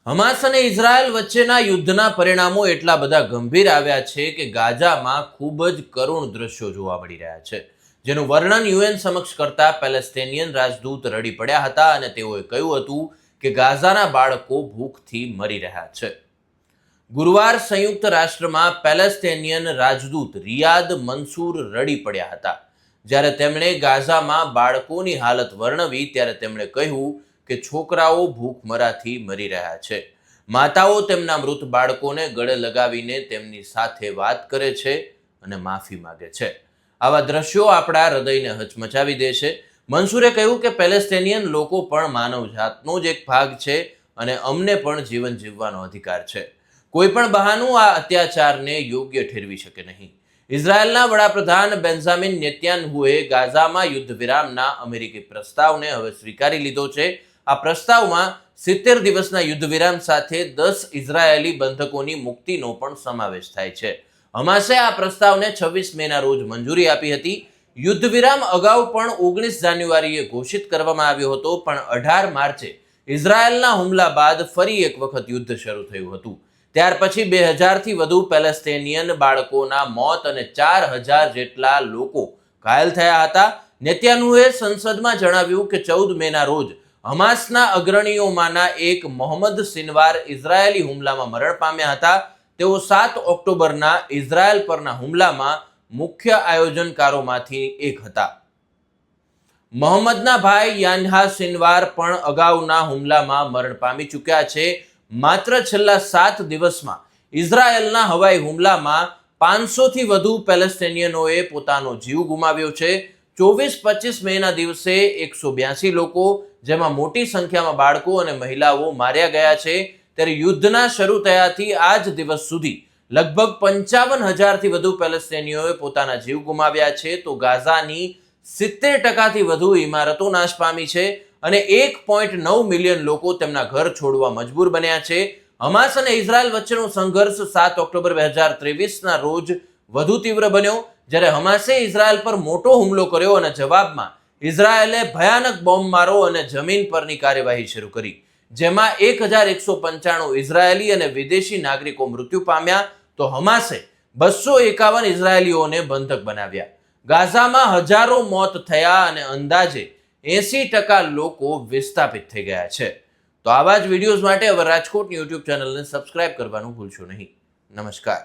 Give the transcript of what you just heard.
Hamas અને Israel વચ્ચેના યુદ્ધના પરિણામો એટલા બધા ગંભીર આવ્યા છે કે ગાઝામાં ખૂબ જ કરુણ દ્રશ્યો જોવા મળી રહ્યા છે, જેનું વર્ણન યુએન સમક્ષ કરતા પેલેસ્ટિનિયન રાજદૂત રડી પડ્યા હતા અને તેઓએ કહ્યું હતું કે ગાઝાના બાળકો ભૂખથી મરી રહ્યા છે. ગુરુવાર સંયુક્ત રાષ્ટ્રમાં પેલેસ્ટિનિયન રાજદૂત રિયાદ મંસૂર રડી પડ્યા હતા. જ્યારે તેમણે ગાઝામાં બાળકોની હાલત વર્ણવી ત્યારે તેમણે કહ્યું કે છોકરાઓ ભૂખમરાથી મરી રહ્યા છે. માતાઓ તેમના મૃત બાળકોને ગળે લગાવીને તેમની સાથે વાત કરે છે અને માફી માંગે છે. આવા દ્રશ્યો આપણા હૃદયને હચમચાવી દે છે. મંસૂરે કહ્યું કે પેલેસ્ટિનિયન લોકો પણ માનવજાતનો જ એક ભાગ છે અને અમને પણ જીવન જીવવાનો અધિકાર છે. કોઈ પણ બહાનું આ અત્યાચારને યોગ્ય ઠેરવી શકે નહીં. ઇઝરાયલના વડાપ્રધાન બેન્જામિન નેતન્યાહુએ ગાઝામાં યુદ્ધ વિરામના અમેરિકી પ્રસ્તાવને હવે સ્વીકારી લીધો છે. આ પ્રસ્તાવમાં 70 દિવસના યુદ્ધ વિરામ સાથે 10 ઇઝરાયેલી બંધકોની મુક્તિનો પણ સમાવેશ થાય છે. હમાસે આ પ્રસ્તાવને 26 મેના રોજ મંજૂરી આપી હતી. યુદ્ધ વિરામ અગાઉ પણ 19 જાન્યુઆરીએ ઘોષિત કરવામાં આવ્યો હતો, પણ 18 માર્ચે ઇઝરાયેલના હુમલા બાદ ફરી એક વખત યુદ્ધ શરૂ થયું હતું. ત્યાર પછી 2000થી વધુ પેલેસ્ટિનિયન બાળકોના મોત અને 4000 જેટલા લોકો ઘાયલ થયા હતા. નેતન્યાહુએ સંસદમાં જણાવ્યું કે 14 મેના રોજ હમાસના અગ્રણીઓમાંના એક મોહમ્મદ સિનવાર ઇઝરાયેલી હુમલામાં મરણ પામ્યા હતા. તેઓ 7 ઓક્ટોબરના ઇઝરાયેલ પરના હુમલામાં મુખ્ય આયોજનકારોમાંથી એક હતા. મોહમ્મદના ભાઈ યાન્હા સિનવાર પણ અગાઉના હુમલામાં મરણ પામી ચૂક્યા છે. માત્ર છેલ્લા 7 દિવસમાં ઇઝરાયેલના હવાઈ હુમલામાં 500થી વધુ પેલેસ્ટિનિયનોએ પોતાનો જીવ ગુમાવ્યો છે. 24-25 મેના દિવસે 182 લોકો, જેમાં મોટી સંખ્યામાં બાળકો અને મહિલાઓ માર્યા ગયા છે. ત્યારે યુદ્ધના શરૂ થયાથી આજ દિવસ સુધી લગભગ 55,000થી વધુ પેલેસ્ટિનીઓએ પોતાના જીવ ગુમાવ્યા છે. તો ગાઝાની 70%થી વધુ ઇમારતો નાશ પામી છે અને 1.9 મિલિયન લોકો તેમના ઘર છોડવા મજબૂર બન્યા છે. હમાસ અને ઇઝરાયલ વચ્ચેનો સંઘર્ષ 7 ઓક્ટોબર 2023ના રોજ વધુ તીવ્ર બન્યો, જ્યારે હમાસે ઇઝરાયલ પર મોટો હુમલો કર્યો અને જવાબમાં ઇઝરાયેલે ભયાનક બોમ્બમારો અને જમીન પરની કાર્યવાહી શરૂ કરી, જેમાં 1195 ઇઝરાયેલી અને વિદેશી નાગરિકો મૃત્યુ પામ્યા, તો હમાસે 251 ઇઝરાયેલીઓને બંધક બનાવ્યા. ગાઝામાં હજારો મોત થયા અને અંદાજે 80% લોકો વિસ્થાપિત થઈ ગયા છે. તો આવા જ વિડીયોઝ માટે હવે રાજકોટ યુટ્યુબ ચેનલને સબસ્ક્રાઇબ કરવાનું ભૂલશો નહીં. નમસ્કાર.